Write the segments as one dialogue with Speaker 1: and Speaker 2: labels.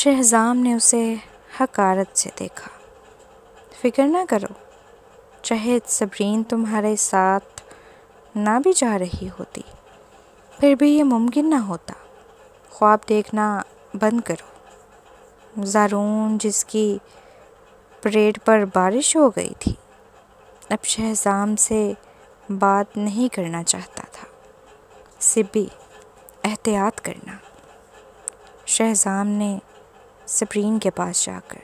Speaker 1: شہزام نے اسے حقارت سے دیکھا۔ فکر نہ کرو، چاہے صبرین تمہارے ساتھ نہ بھی جا رہی ہوتی پھر بھی یہ ممکن نہ ہوتا۔ خواب دیکھنا بند کرو۔ زارون جس کی پریڈ پر بارش ہو گئی تھی اب شہزام سے بات نہیں کرنا چاہتا تھا۔ سبی، احتیاط کرنا۔ شہزام نے صبرین کے پاس جا کر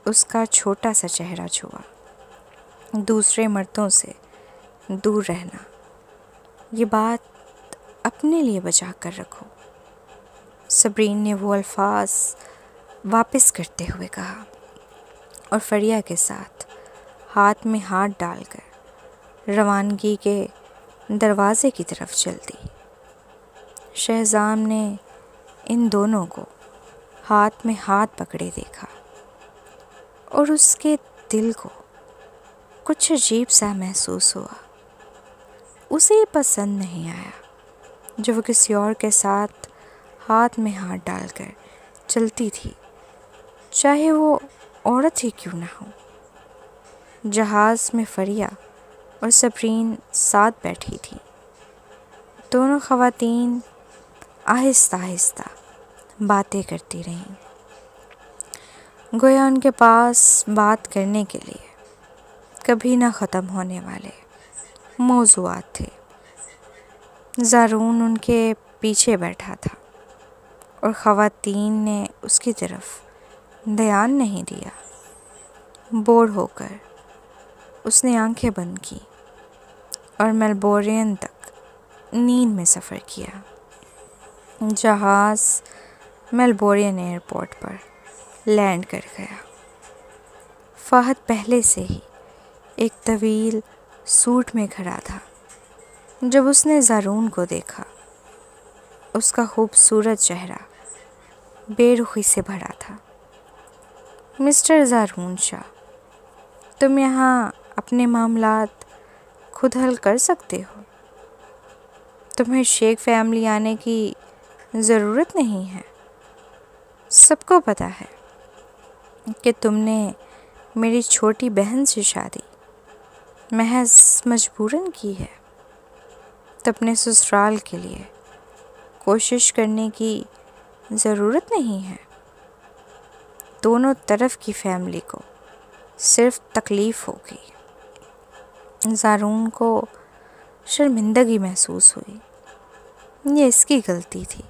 Speaker 1: اس کا چھوٹا سا چہرہ چھوا۔ دوسرے مردوں سے دور رہنا، یہ بات اپنے لیے بچا کر رکھو۔ صبرین نے وہ الفاظ واپس کرتے ہوئے کہا اور فریہ کے ساتھ ہاتھ میں ہاتھ ڈال کر روانگی کے دروازے کی طرف چل دی۔ شہزام نے ان دونوں کو ہاتھ میں ہاتھ پکڑے دیکھا اور اس کے دل کو کچھ عجیب سا محسوس ہوا۔ اسے یہ پسند نہیں آیا جو وہ کسی اور کے ساتھ ہاتھ میں ہاتھ ڈال کر چلتی تھی، چاہے وہ عورت ہی کیوں نہ ہو۔ جہاز میں فریہ اور صبرین ساتھ بیٹھی تھی۔ دونوں خواتین آہستہ آہستہ باتیں کرتی رہیں، گویا ان کے پاس بات کرنے کے لیے کبھی نہ ختم ہونے والے موضوعات تھے۔ زارون ان کے پیچھے بیٹھا تھا اور خواتین نے اس کی طرف دھیان نہیں دیا۔ بور ہو کر اس نے آنکھیں بند کی اور میلبورن تک نیند میں سفر کیا۔ جہاز میلبورن ایئرپورٹ پر لینڈ کر گیا۔ فہد پہلے سے ہی ایک طویل سوٹ میں کھڑا تھا۔ جب اس نے زارون کو دیکھا، اس کا خوبصورت چہرہ بے رخی سے بھرا تھا۔ مسٹر زارون شاہ، تم یہاں اپنے معاملات خود حل کر سکتے ہو۔ تمہیں شیخ فیملی آنے کی ضرورت نہیں ہے۔ سب کو پتہ ہے کہ تم نے میری چھوٹی بہن سے شادی محض مجبوراً کی ہے۔ تو اپنے سسرال کے لیے کوشش کرنے کی ضرورت نہیں ہے۔ دونوں طرف کی فیملی کو صرف تکلیف ہوگی۔ زارون کو شرمندگی محسوس ہوئی۔ یہ اس کی غلطی تھی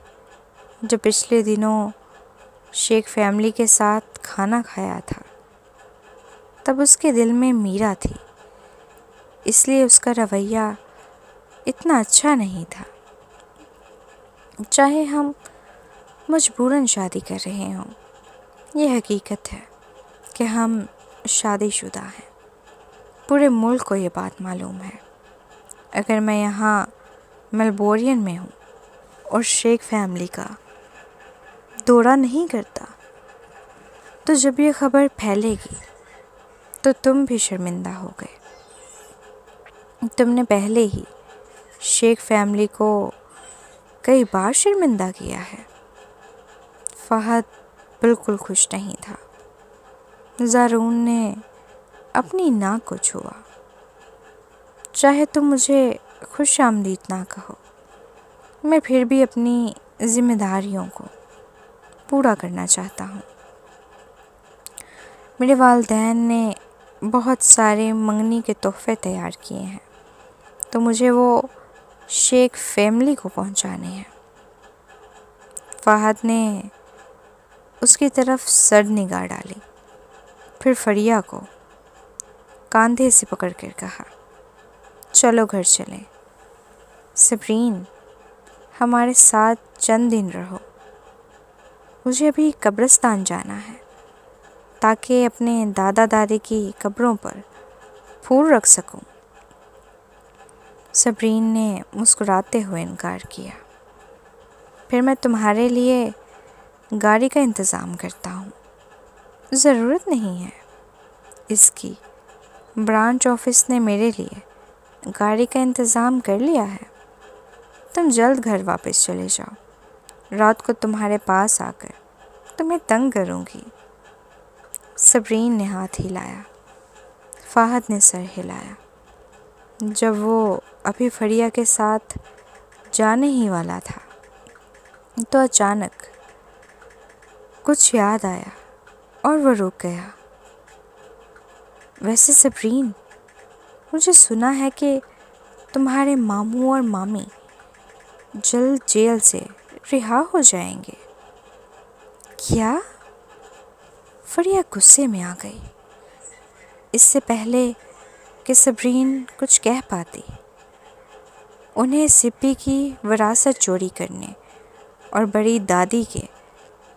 Speaker 1: جو پچھلے دنوں شیخ فیملی کے ساتھ کھانا کھایا تھا۔ تب اس کے دل میں میرا تھی، اس لیے اس کا رویہ اتنا اچھا نہیں تھا۔ چاہے ہم مجبوراً شادی کر رہے ہوں، یہ حقیقت ہے کہ ہم شادی شدہ ہیں۔ پورے ملک کو یہ بات معلوم ہے۔ اگر میں یہاں میلبورن میں ہوں اور شیخ فیملی کا دورہ نہیں کرتا تو جب یہ خبر پھیلے گی تو تم بھی شرمندہ ہو گئے۔ تم نے پہلے ہی شیخ فیملی کو کئی بار شرمندہ کیا ہے۔ فہد بالکل خوش نہیں تھا۔ زارون نے اپنی ناک کو چھوا۔ چاہے تم مجھے خوش آمدید نہ کہو، میں پھر بھی اپنی ذمہ داریوں کو پورا کرنا چاہتا ہوں۔ میرے والدین نے بہت سارے منگنی کے تحفے تیار کیے ہیں، تو مجھے وہ شیخ فیملی کو پہنچانے ہیں۔ فہد نے اس کی طرف سرد نگاہ ڈالی، پھر فریہ کو کاندھے سے پکڑ کر کہا، چلو گھر چلیں۔ صبرین، ہمارے ساتھ چند دن رہو۔ مجھے ابھی قبرستان جانا ہے تاکہ اپنے دادا دادی کی قبروں پر پھول رکھ سکوں۔ صبرین نے مسکراتے ہوئے انکار کیا۔ پھر میں تمہارے لیے گاڑی کا انتظام کرتا ہوں۔ ضرورت نہیں ہے اس کی، برانچ آفس نے میرے لیے گاڑی کا انتظام کر لیا ہے۔ تم جلد گھر واپس چلے جاؤ۔ رات کو تمہارے پاس آ کر تمہیں تنگ کروں گی۔ صبرین نے ہاتھ ہلایا، فہد نے سر ہلایا۔ جب وہ ابھی فریہ کے ساتھ جانے ہی والا تھا تو اچانک کچھ یاد آیا اور وہ رک گیا۔ ویسے صبرین، مجھے سنا ہے کہ تمہارے ماموں اور مامی جلد جیل سے رہا ہو جائیں گے۔ کیا؟ فریہ غصے میں آ گئی۔ اس سے پہلے کہ صبرین کچھ کہہ پاتی، انہیں سپی کی وراثت چوری کرنے اور بڑی دادی کے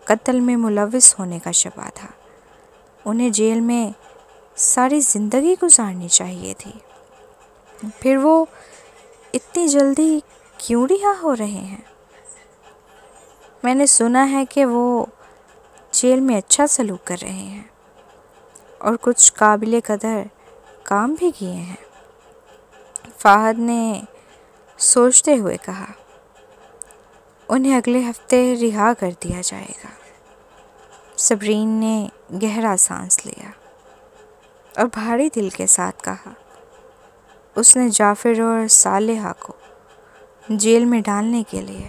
Speaker 1: قتل میں ملوث ہونے کا شبہ تھا۔ انہیں جیل میں ساری زندگی گزارنی چاہیے تھی، پھر وہ اتنی جلدی کیوں رہا ہو رہے ہیں؟ میں نے سنا ہے کہ وہ جیل میں اچھا سلوک کر رہے ہیں اور کچھ قابل قدر کام بھی کیے ہیں۔ فہد نے سوچتے ہوئے کہا، انہیں اگلے ہفتے رہا کر دیا جائے گا۔ صبرین نے گہرا سانس لیا اور بھاری دل کے ساتھ کہا، اس نے جعفر اور صالحہ کو جیل میں ڈالنے کے لیے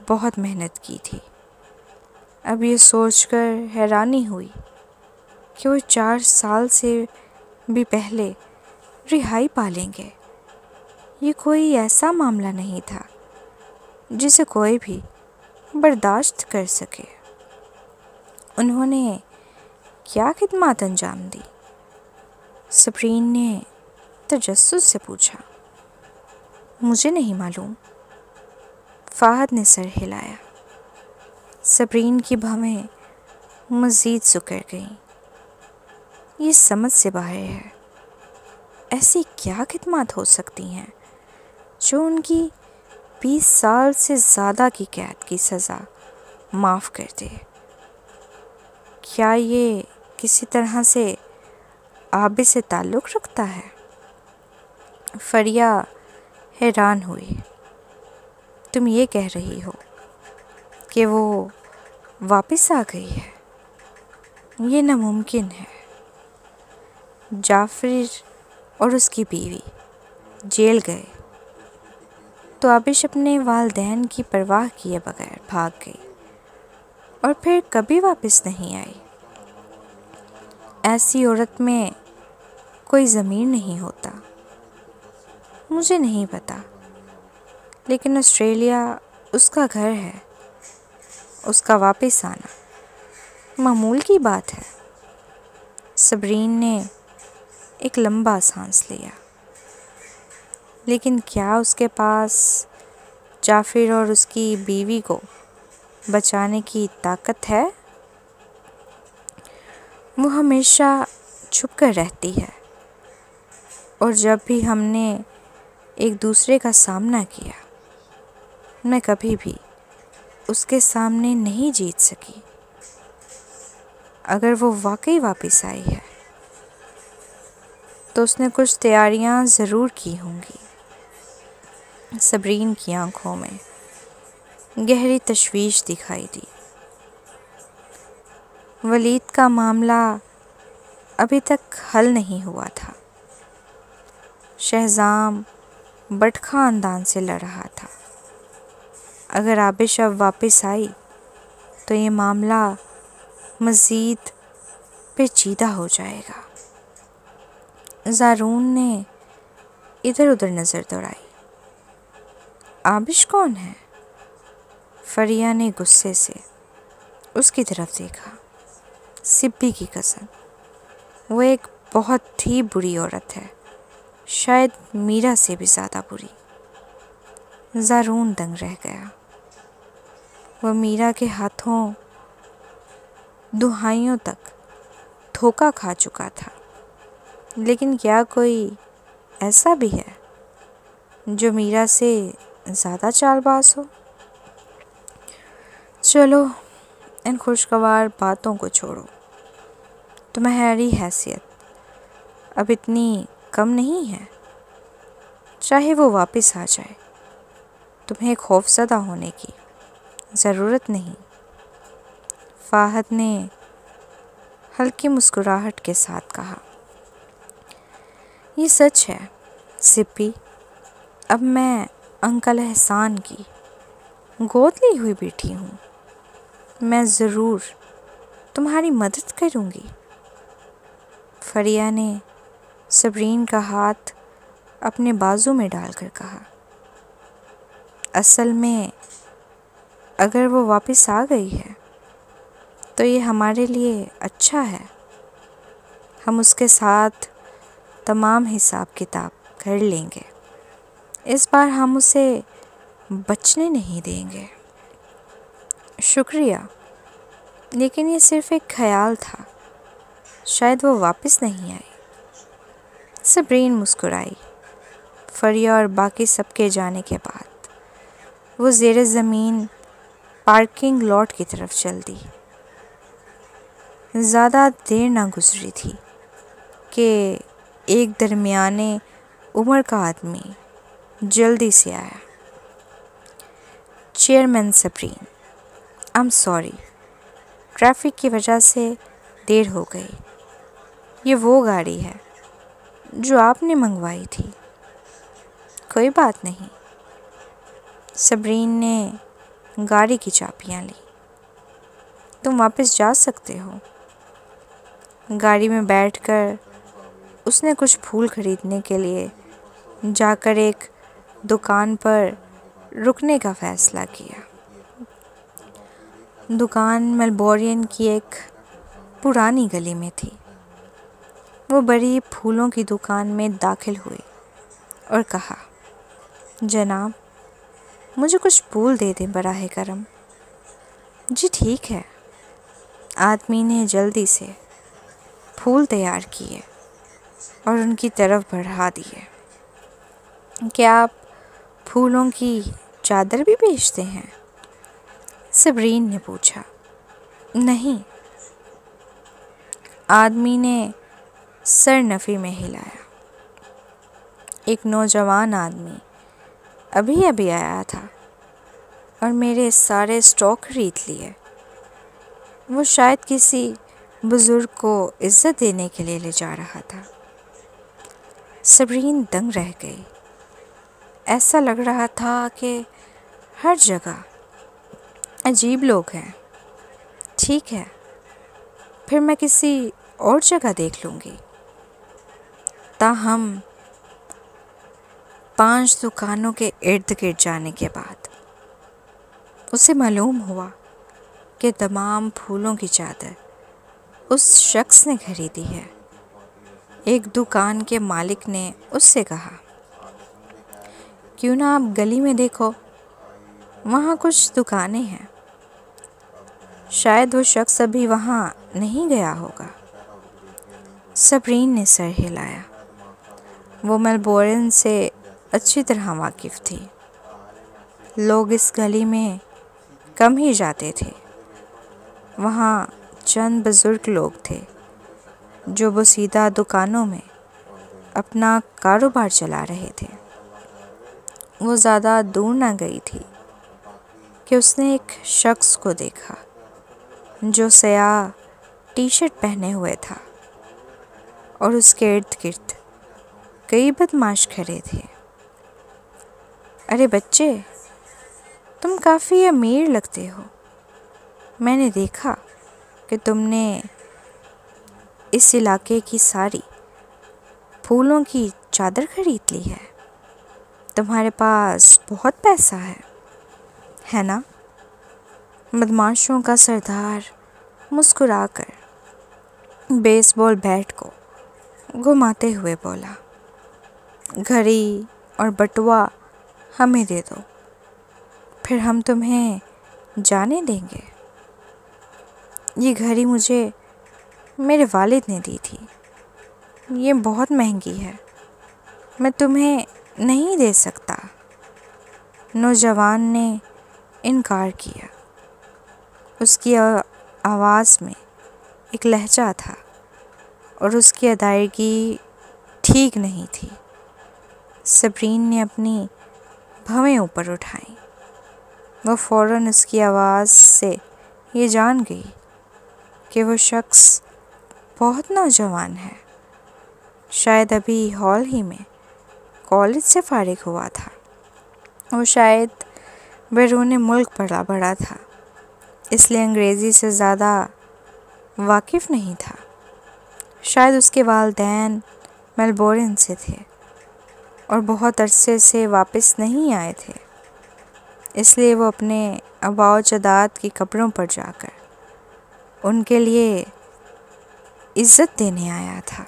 Speaker 1: بہت محنت کی تھی۔ اب یہ سوچ کر حیرانی ہوئی کہ وہ 4 سال سے بھی پہلے رہائی پالیں گے۔ یہ کوئی ایسا معاملہ نہیں تھا جسے کوئی بھی برداشت کر سکے۔ انہوں نے کیا خدمات انجام دی؟ صبرین نے تجسس سے پوچھا۔ مجھے نہیں معلوم۔ فہد نے سر ہلایا۔ صبرین کی بھویں مزید سکڑ گئیں۔ یہ سمجھ سے باہر ہے۔ ایسی کیا خدمات ہو سکتی ہیں جو ان کی 20 سال سے زیادہ کی قید کی سزا معاف کر دے؟ کیا یہ کسی طرح سے عابد سے تعلق رکھتا ہے؟ فریہ حیران ہوئی۔ تم یہ کہہ رہی ہو کہ وہ واپس آ گئی ہے؟ یہ ناممکن ہے۔ جعفر اور اس کی بیوی جیل گئے تو آبش اپنے والدین کی پرواہ کیے بغیر بھاگ گئی اور پھر کبھی واپس نہیں آئی۔ ایسی عورت میں کوئی ضمیر نہیں ہوتا۔ مجھے نہیں پتا، لیکن آسٹریلیا اس کا گھر ہے۔ اس کا واپس آنا معمول کی بات ہے۔ صبرین نے ایک لمبا سانس لیا۔ لیکن کیا اس کے پاس جعفر اور اس کی بیوی کو بچانے کی طاقت ہے؟ وہ ہمیشہ چھپ کر رہتی ہے، اور جب بھی ہم نے ایک دوسرے کا سامنا کیا، میں کبھی بھی اس کے سامنے نہیں جیت سکی۔ اگر وہ واقعی واپس آئی ہے تو اس نے کچھ تیاریاں ضرور کی ہوں گی۔ صبرین کی آنکھوں میں گہری تشویش دکھائی دی۔ ولید کا معاملہ ابھی تک حل نہیں ہوا تھا۔ شہزام بٹ خاندان سے لڑ رہا تھا۔ اگر آبش اب واپس آئی تو یہ معاملہ مزید پیچیدہ ہو جائے گا۔ زارون نے ادھر ادھر نظر دوڑائی۔ آبش کون ہے؟ فریہ نے غصے سے اس کی طرف دیکھا۔ سپی کی کزن۔ وہ ایک بہت ہی بری عورت ہے، شاید میرا سے بھی زیادہ بری۔ زارون دنگ رہ گیا۔ وہ میرا کے ہاتھوں دہائیوں تک دھوکہ کھا چکا تھا، لیکن کیا کوئی ایسا بھی ہے جو میرا سے زیادہ چال باز ہو؟ چلو ان خوشگوار باتوں کو چھوڑو۔ تمہاری حیثیت اب اتنی کم نہیں ہے۔ چاہے وہ واپس آ جائے، تمہیں خوف زدہ ہونے کی ضرورت نہیں۔ فہد نے ہلکی مسکراہٹ کے ساتھ کہا۔ یہ سچ ہے سپی، اب میں انکل احسان کی گود لی ہوئی بیٹی ہوں۔ میں ضرور تمہاری مدد کروں گی۔ فریہ نے صبرین کا ہاتھ اپنے بازو میں ڈال کر کہا۔ اصل میں اگر وہ واپس آ گئی ہے تو یہ ہمارے لیے اچھا ہے۔ ہم اس کے ساتھ تمام حساب کتاب کر لیں گے۔ اس بار ہم اسے بچنے نہیں دیں گے۔ شکریہ، لیکن یہ صرف ایک خیال تھا، شاید وہ واپس نہیں آئی۔ صبرین مسکرائی۔ فریہ اور باقی سب کے جانے کے بعد وہ زیر زمین پارکنگ لاٹ کی طرف چل دی۔ زیادہ دیر نہ گزری تھی کہ ایک درمیانے عمر کا آدمی جلدی سے آیا۔ Chairman Sabreen, I'm sorry، traffic کی وجہ سے دیر ہو گئی۔ یہ وہ گاڑی ہے جو آپ نے منگوائی تھی۔ کوئی بات نہیں۔ صبرین نے گاڑی کی چابیاں لی۔ تم واپس جا سکتے ہو۔ گاڑی میں بیٹھ کر اس نے کچھ پھول خریدنے کے لیے جا کر ایک دکان پر رکنے کا فیصلہ کیا۔ دکان میلبورن کی ایک پرانی گلی میں تھی۔ وہ بڑی پھولوں کی دکان میں داخل ہوئی اور کہا، جناب مجھے کچھ پھول دے دیں براہ کرم۔ جی ٹھیک ہے۔ آدمی نے جلدی سے پھول تیار کیے اور ان کی طرف بڑھا دیے۔ کیا آپ پھولوں کی چادر بھی بیچتے ہیں؟ صبرین نے پوچھا۔ نہیں۔ آدمی نے سر نفی میں ہلایا۔ ایک نوجوان آدمی ابھی آیا تھا اور میرے سارے اسٹاک خرید لیے۔ وہ شاید کسی بزرگ کو عزت دینے کے لیے لے جا رہا تھا۔ صبرین دنگ رہ گئی۔ ایسا لگ رہا تھا کہ ہر جگہ عجیب لوگ ہیں۔ ٹھیک ہے، پھر میں کسی اور جگہ دیکھ لوں گی۔ تاہم 5 دکانوں کے ارد گرد جانے کے بعد اسے معلوم ہوا کہ تمام پھولوں کی چادر اس شخص نے خریدی ہے۔ ایک دکان کے مالک نے اس سے کہا، کیوں نہ آپ گلی میں دیکھو، وہاں کچھ دکانیں ہیں۔ شاید وہ شخص ابھی وہاں نہیں گیا ہوگا۔ صبرین نے سر ہلایا۔ وہ میلبورن سے اچھی طرح واقف تھی۔ لوگ اس گلی میں کم ہی جاتے تھے۔ وہاں چند بزرگ لوگ تھے جو بوسیدہ دکانوں میں اپنا کاروبار چلا رہے تھے۔ وہ زیادہ دور نہ گئی تھی کہ اس نے ایک شخص کو دیکھا جو سیاہ ٹی شرٹ پہنے ہوئے تھا اور اس کے ارد گرد کئی بدماش کھڑے تھے۔ ارے بچے، تم کافی امیر لگتے ہو۔ میں نے دیکھا کہ تم نے اس علاقے کی ساری پھولوں کی چادر خرید لی ہے۔ تمہارے پاس بہت پیسہ ہے نا؟ بدماشوں کا سردار مسکرا کر بیس بال بیٹ کو گھماتے ہوئے بولا، گھڑی اور بٹوا ہمیں دے دو، پھر ہم تمہیں جانے دیں گے۔ یہ گھڑی مجھے میرے والد نے دی تھی۔ یہ بہت مہنگی ہے، میں تمہیں نہیں دے سکتا۔ نوجوان نے انکار کیا۔ اس کی آواز میں ایک لہجہ تھا اور اس کی ادائیگی ٹھیک نہیں تھی۔ صبرین نے اپنی بھویں اوپر اٹھائیں۔ وہ فوراً اس کی آواز سے یہ جان گئی کہ وہ شخص بہت نوجوان ہے، شاید ابھی حال ہی میں کالج سے فارغ ہوا تھا۔ وہ شاید بیرون ملک پلا بڑھا تھا، اس لیے انگریزی سے زیادہ واقف نہیں تھا۔ شاید اس کے والدین میلبورن سے تھے اور بہت عرصے سے واپس نہیں آئے تھے، اس لیے وہ اپنے آباء و اجداد کی قبروں پر جا کر ان کے لیے عزت دینے آیا تھا۔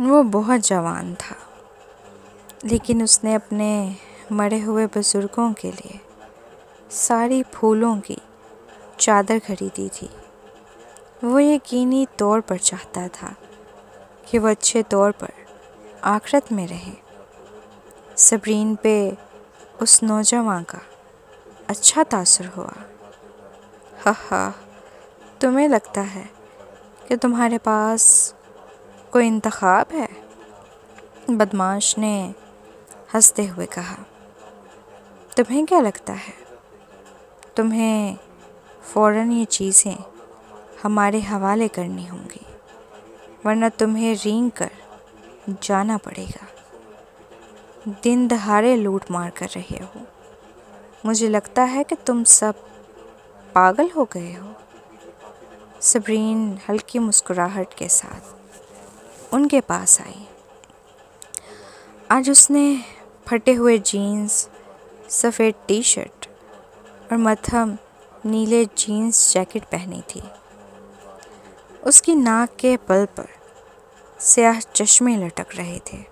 Speaker 1: وہ بہت جوان تھا، لیکن اس نے اپنے مرے ہوئے بزرگوں کے لیے ساری پھولوں کی چادر خریدی تھی۔ وہ یقینی طور پر چاہتا تھا کہ وہ اچھے طور پر آخرت میں رہے۔ صبرین پہ اس نوجوان کا اچھا تاثر ہوا۔ ہاں، تمہیں لگتا ہے کہ تمہارے پاس کوئی انتخاب ہے؟ بدمعاش نے ہنستے ہوئے کہا۔ تمہیں کیا لگتا ہے؟ تمہیں فوراً یہ چیزیں ہمارے حوالے کرنی ہوں گی، ورنہ تمہیں رینگ کر جانا پڑے گا۔ دن دہاڑے لوٹ مار کر رہے ہو، مجھے لگتا ہے کہ تم سب پاگل ہو گئے ہو۔ صبرین ہلکی مسکراہٹ کے ساتھ ان کے پاس آئی۔ آج اس نے پھٹے ہوئے جینز، سفید ٹی شرٹ اور مدھم نیلے جینز جیکٹ پہنی تھی۔ اس کی ناک کے بل پر سیاہ چشمے لٹک رہے تھے،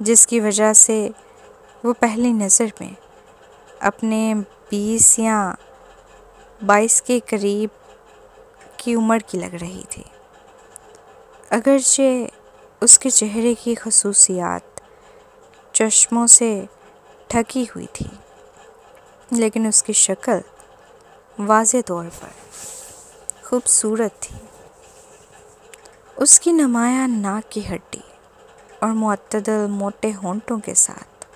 Speaker 1: جس کی وجہ سے وہ پہلی نظر میں اپنے 20 یا 22 کے قریب کی عمر کی لگ رہی تھی۔ اگرچہ اس کے چہرے کی خصوصیات چشموں سے ڈھکی ہوئی تھی، لیکن اس کی شکل واضح طور پر خوبصورت تھی۔ اس کی نمایاں ناک کی ہڈی اور معتدل موٹے ہونٹوں کے ساتھ،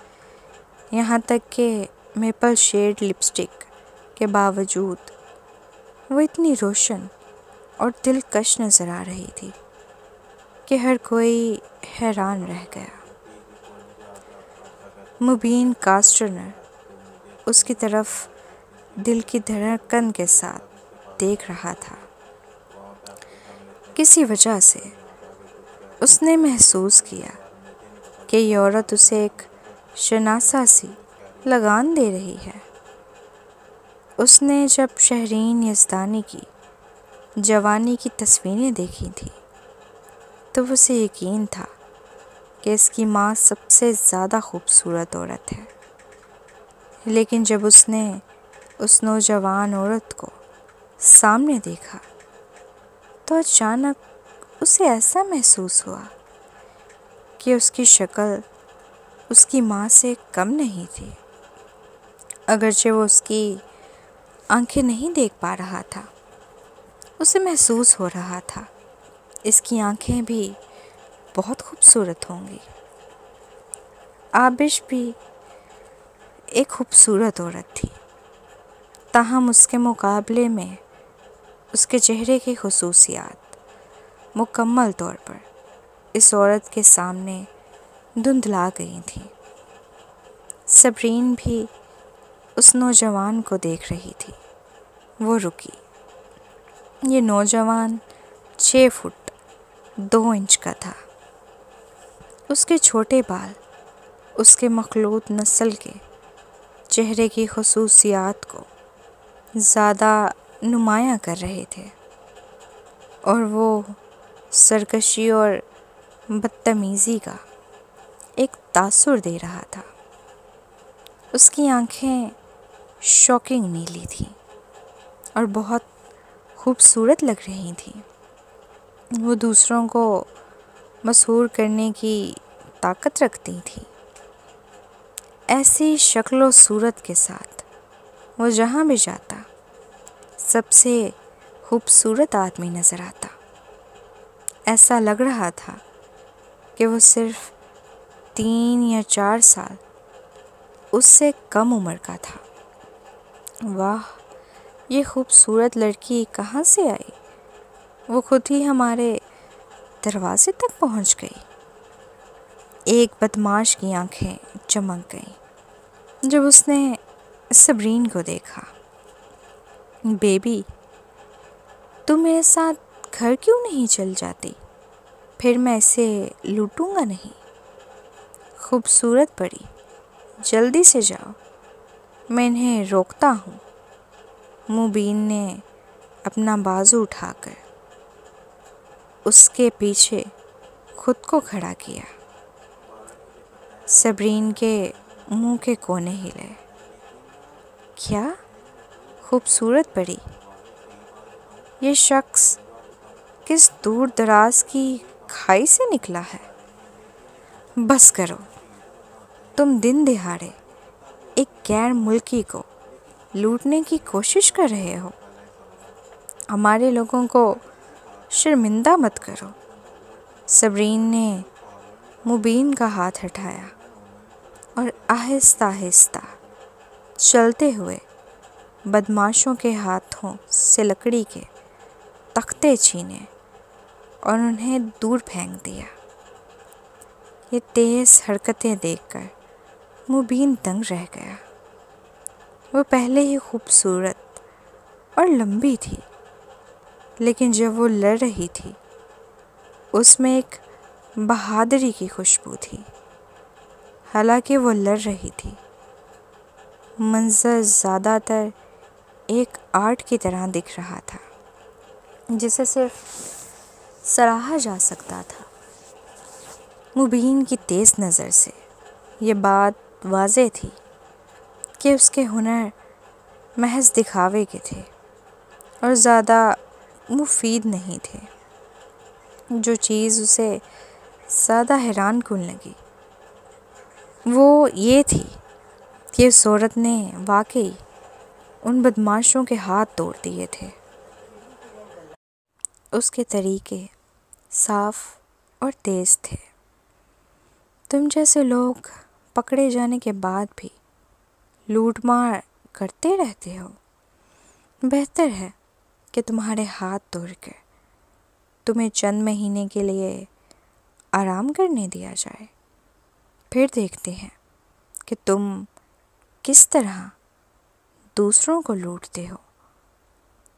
Speaker 1: یہاں تک کہ میپل شیڈ لپسٹک کے باوجود، وہ اتنی روشن اور دلکش نظر آ رہی تھی کہ ہر کوئی حیران رہ گیا۔ مبین کاسٹرنر اس کی طرف دل کی دھڑکن کے ساتھ دیکھ رہا تھا۔ کسی وجہ سے اس نے محسوس کیا کہ یہ عورت اسے ایک شناسا سی لگان دے رہی ہے۔ اس نے جب شہرین یزدانی کی جوانی کی تصویریں دیکھی تھیں تو اسے یقین تھا کہ اس کی ماں سب سے زیادہ خوبصورت عورت ہے، لیکن جب اس نے اس نوجوان عورت کو سامنے دیکھا تو اچانک اسے ایسا محسوس ہوا کہ اس کی شکل اس کی ماں سے کم نہیں تھی۔ اگرچہ وہ اس کی آنکھیں نہیں دیکھ پا رہا تھا، اسے محسوس ہو رہا تھا اس کی آنکھیں بھی بہت خوبصورت ہوں گی۔ آبش بھی ایک خوبصورت عورت تھی، تاہم اس کے مقابلے میں اس کے چہرے کی خصوصیات مکمل طور پر اس عورت کے سامنے دھندلا گئی تھیں۔ صبرین بھی اس نوجوان کو دیکھ رہی تھی۔ وہ رکی۔ یہ نوجوان 6 فٹ 2 انچ کا تھا۔ اس کے چھوٹے بال اس کے مخلوط نسل کے چہرے کی خصوصیات کو زیادہ نمایاں کر رہے تھے، اور وہ سرکشی اور بدتمیزی کا ایک تاثر دے رہا تھا۔ اس کی آنکھیں شاکنگ نیلی تھیں اور بہت خوبصورت لگ رہی تھیں۔ وہ دوسروں کو مسحور کرنے کی طاقت رکھتی تھی۔ ایسی شکل و صورت کے ساتھ وہ جہاں بھی جاتا سب سے خوبصورت آدمی نظر آتا۔ ایسا لگ رہا تھا کہ وہ صرف 3 یا 4 سال اس سے کم عمر کا تھا۔ واہ، یہ خوبصورت لڑکی کہاں سے آئی؟ وہ خود ہی ہمارے دروازے تک پہنچ گئی۔ ایک بدماش کی آنکھیں چمک گئیں جب اس نے صبرین کو دیکھا۔ بیبی، تم میرے ساتھ گھر کیوں نہیں چل جاتی؟ پھر میں اسے لوٹوں گا نہیں۔ خوبصورت پری، جلدی سے جاؤ، میں انہیں روکتا ہوں۔ مبین نے اپنا بازو اٹھا کر اس کے پیچھے خود کو کھڑا کیا۔ صبرین کے منہ کے کونے ہلے۔ کیا خوبصورت پری، یہ شخص کس دور دراز کی کھائی سے نکلا ہے؟ بس کرو، تم دن دہاڑے ایک غیر ملکی کو لوٹنے کی کوشش کر رہے ہو۔ ہمارے لوگوں کو شرمندہ مت کرو۔ صبرین نے مبین کا ہاتھ ہٹایا اور آہستہ آہستہ چلتے ہوئے بدماشوں کے ہاتھوں سے لکڑی کے تختے چھینے اور انہیں دور پھینک دیا۔ یہ تیز حرکتیں دیکھ کر مبین دنگ رہ گیا۔ وہ پہلے ہی خوبصورت اور لمبی تھی، لیکن جب وہ لڑ رہی تھی اس میں ایک بہادری کی خوشبو تھی۔ حالانکہ وہ لڑ رہی تھی، منظر زیادہ تر ایک آرٹ کی طرح دکھ رہا تھا جسے صرف سراہا جا سکتا تھا۔ مبین کی تیز نظر سے یہ بات واضح تھی کہ اس کے ہنر محض دکھاوے کے تھے اور زیادہ مفید نہیں تھے۔ جو چیز اسے زیادہ حیران کن لگی وہ یہ تھی کہ اس عورت نے واقعی ان بدماشوں کے ہاتھ توڑ دیے تھے۔ اس کے طریقے صاف اور تیز تھے۔ تم جیسے لوگ پکڑے جانے کے بعد بھی لوٹ مار کرتے رہتے ہو۔ بہتر ہے کہ تمہارے ہاتھ توڑ کر تمہیں چند مہینے کے لیے آرام کرنے دیا جائے، پھر دیکھتے ہیں کہ تم کس طرح دوسروں کو لوٹتے ہو۔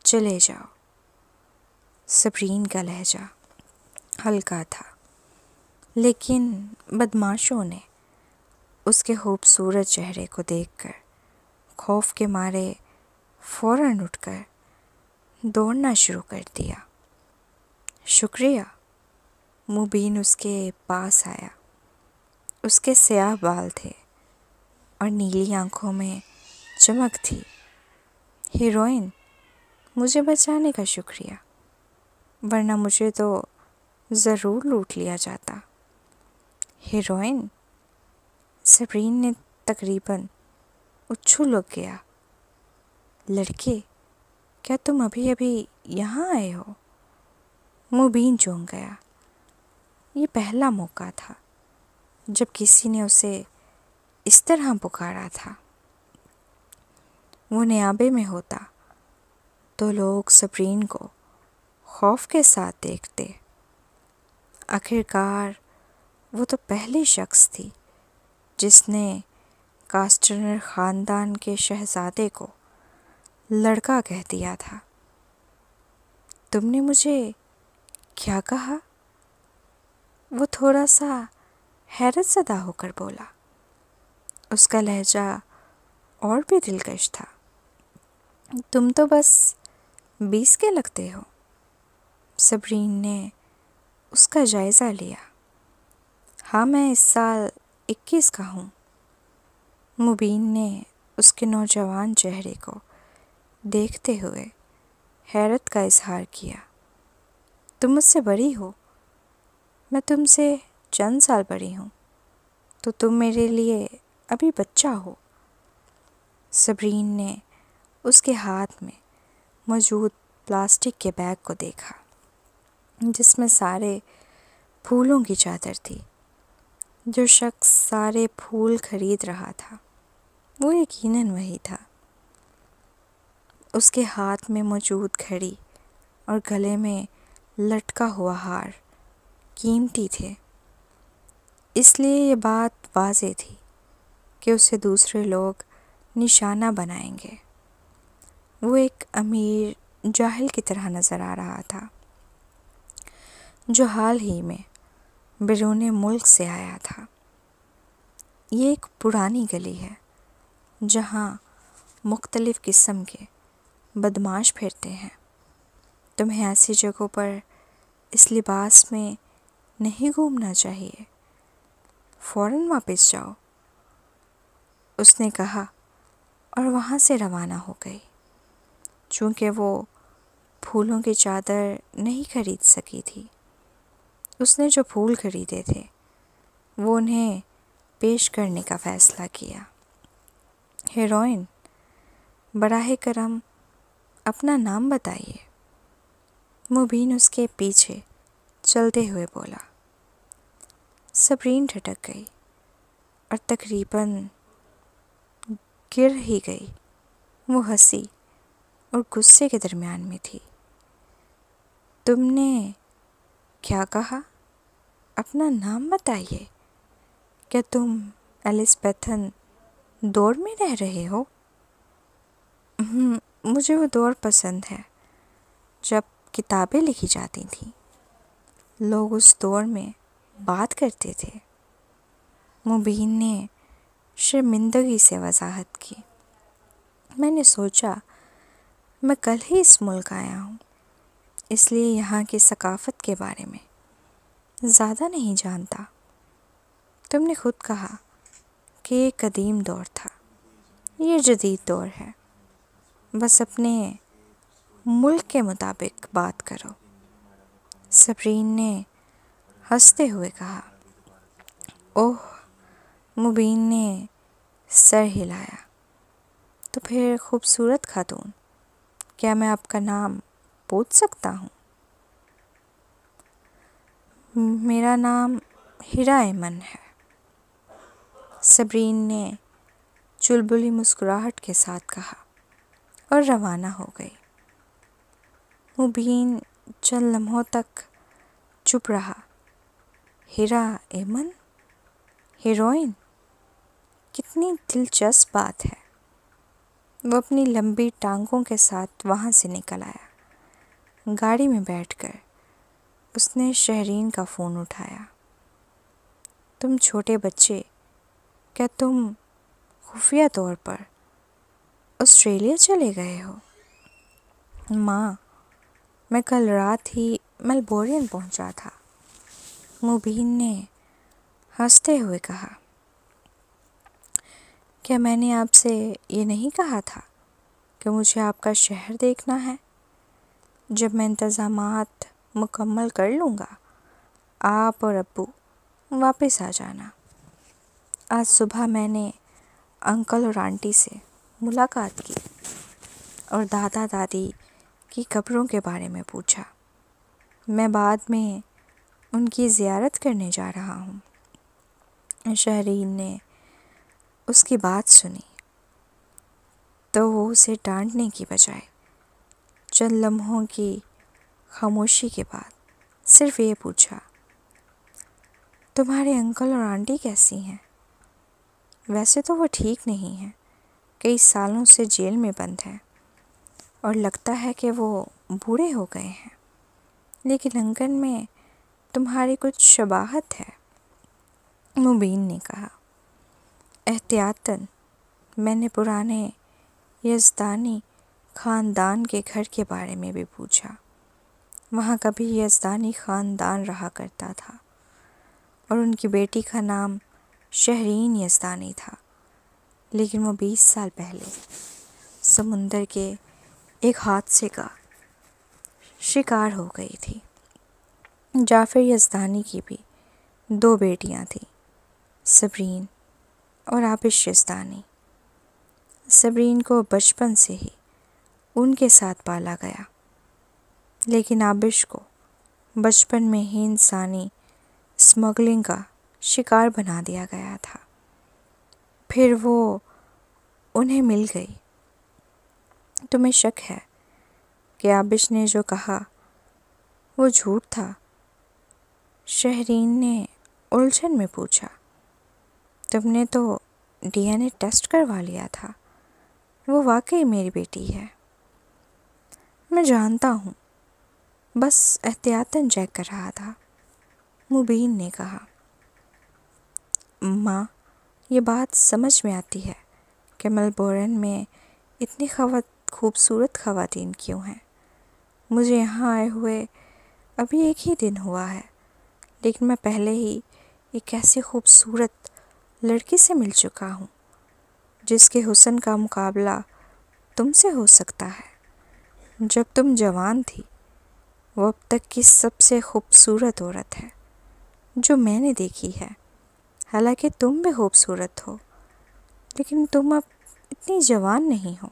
Speaker 1: چلے جاؤ۔ صبرین کا لہجہ ہلکا تھا، لیکن بدماشوں نے اس کے خوبصورت چہرے کو دیکھ کر خوف کے مارے فوراً اٹھ کر دوڑنا شروع کر دیا۔ شکریہ۔ مبین اس کے پاس آیا۔ اس کے سیاہ بال تھے اور نیلی آنکھوں میں چمک تھی۔ ہیروئن، مجھے بچانے کا شکریہ، ورنہ مجھے تو ضرور لوٹ لیا جاتا۔ ہیروئن؟ صبرین نے تقریباً اچھل گیا۔ لڑکے، کیا تم ابھی یہاں آئے ہو؟ مبین چونک گیا۔ یہ پہلا موقع تھا جب کسی نے اسے اس طرح پکارا تھا۔ وہ نیابے میں ہوتا تو لوگ صبرین کو خوف کے ساتھ دیکھتے۔ آخرکار وہ تو پہلی شخص تھی جس نے کاسٹنر خاندان کے شہزادے کو لڑکا کہہ دیا تھا۔ تم نے مجھے کیا کہا؟ وہ تھوڑا سا حیرت زدہ ہو کر بولا۔ اس کا لہجہ اور بھی دلکش تھا۔ تم تو بس 20 کے لگتے ہو۔ صبرین نے اس کا جائزہ لیا۔ ہاں، میں اس سال 21 کا ہوں۔ مبین نے اس کے نوجوان چہرے کو دیکھتے ہوئے حیرت کا اظہار کیا۔ تم مجھ سے بڑی ہو؟ میں تم سے چند سال بڑی ہوں، تو تم میرے لیے ابھی بچہ ہو۔ صبرین نے اس کے ہاتھ میں موجود پلاسٹک کے بیگ کو دیکھا جس میں سارے پھولوں کی چادر تھی۔ جو شخص سارے پھول خرید رہا تھا وہ یقیناً وہی تھا۔ اس کے ہاتھ میں موجود گھڑی اور گلے میں لٹکا ہوا ہار قیمتی تھے، اس لیے یہ بات واضح تھی کہ اسے دوسرے لوگ نشانہ بنائیں گے۔ وہ ایک امیر جاہل کی طرح نظر آ رہا تھا جو حال ہی میں بیرون ملک سے آیا تھا۔ یہ ایک پرانی گلی ہے جہاں مختلف قسم کے بدماش پھرتے ہیں۔ تمہیں ایسی جگہوں پر اس لباس میں نہیں گھومنا چاہیے، فوراً واپس جاؤ، اس نے کہا اور وہاں سے روانہ ہو گئی۔ چونکہ وہ پھولوں کی چادر نہیں خرید سکی تھی، اس نے جو پھول خریدے تھے وہ انہیں پیش کرنے کا فیصلہ کیا۔ ہیروئن، براہ کرم اپنا نام بتائیے، مبین اس کے پیچھے چلتے ہوئے بولا۔ صبرین ٹھٹک گئی اور تقریباً گر ہی گئی۔ وہ ہنسی اور غصے کے درمیان میں تھی۔ تم نے کیا کہا؟ اپنا نام بتائیے۔ کیا تم ایلزابتھن دور میں رہ رہے ہو؟ مجھے وہ دور پسند ہے جب کتابیں لکھی جاتی تھیں، لوگ اس دور میں بات کرتے تھے۔ مبین نے شرمندگی سے وضاحت کی۔ میں نے سوچا میں کل ہی اس ملک آیا ہوں، اس لیے یہاں کی ثقافت کے بارے میں زیادہ نہیں جانتا۔ تم نے خود کہا کہ یہ قدیم دور تھا، یہ جدید دور ہے، بس اپنے ملک کے مطابق بات کرو۔ صبرین نے ہنستے ہوئے کہا۔ اوہ، مبین نے سر ہلایا۔ تو پھر خوبصورت خاتون، کیا میں آپ کا نام پوچھ سکتا ہوں؟ میرا نام ہیرا ایمن ہے، صبرین نے چلبلی مسکراہٹ کے ساتھ کہا اور روانہ ہو گئی۔ مبین چند لمحوں تک چپ رہا۔ ہیرا ایمن، ہیروئن، کتنی دلچسپ بات ہے۔ وہ اپنی لمبی ٹانگوں کے ساتھ وہاں سے نکل آیا۔ گاڑی میں بیٹھ کر اس نے شہرین کا فون اٹھایا۔ تم چھوٹے بچے، کیا تم خفیہ طور پر آسٹریلیا چلے گئے ہو؟ ماں، میں کل رات ہی میلبورن پہنچا تھا، مبین نے ہنستے ہوئے کہا۔ کیا میں نے آپ سے یہ نہیں کہا تھا کہ مجھے آپ کا شہر دیکھنا ہے؟ جب میں انتظامات مکمل کر لوں گا، آپ اور ابو واپس آ جانا۔ آج صبح میں نے انکل اور آنٹی سے ملاقات کی اور دادا دادی کی قبروں کے بارے میں پوچھا۔ میں بعد میں ان کی زیارت کرنے جا رہا ہوں۔ شہرین نے اس کی بات سنی تو وہ اسے ڈانٹنے کی بجائے چند لمحوں کی خاموشی کے بعد صرف یہ پوچھا، تمہارے انکل اور آنٹی کیسی ہیں؟ ویسے تو وہ ٹھیک نہیں ہیں، کئی سالوں سے جیل میں بند ہیں اور لگتا ہے کہ وہ بوڑھے ہو گئے ہیں، لیکن انکل میں تمہاری کچھ شباہت ہے، مبین نے کہا۔ احتیاطاً میں نے پرانے یزدانی خاندان کے گھر کے بارے میں بھی پوچھا۔ وہاں کبھی یزدانی خاندان رہا کرتا تھا اور ان کی بیٹی کا نام شہرین یزدانی تھا، لیکن وہ 20 سال پہلے سمندر کے ایک حادثے کا شکار ہو گئی تھی۔ جعفر یزدانی کی بھی 2 بیٹیاں تھیں، صبرین اور آبش یزدانی۔ صبرین کو بچپن سے ہی ان کے ساتھ پالا گیا، لیکن آبش کو بچپن میں ہی انسانی اسمگلنگ کا شکار بنا دیا گیا تھا۔ پھر وہ انہیں مل گئی۔ تمہیں شک ہے کہ آبش نے جو کہا وہ جھوٹ تھا؟ شہرین نے الجھن میں پوچھا۔ تم نے تو ڈی این اے ٹیسٹ کروا لیا تھا، وہ واقعی میری بیٹی ہے۔ میں جانتا ہوں، بس احتیاطاً چیک کر رہا تھا، مبین نے کہا۔ ماں، یہ بات سمجھ میں آتی ہے کہ میلبورن میں اتنی خوبصورت خواتین کیوں ہیں۔ مجھے یہاں آئے ہوئے ابھی ایک ہی دن ہوا ہے، لیکن میں پہلے ہی ایک ایسی خوبصورت لڑکی سے مل چکا ہوں جس کے حسن کا مقابلہ تم سے ہو سکتا ہے۔ جب تم جوان تھی، وہ اب تک کی سب سے خوبصورت عورت ہے جو میں نے دیکھی ہے۔ حالانکہ تم بھی خوبصورت ہو، لیکن تم اب اتنی جوان نہیں ہو۔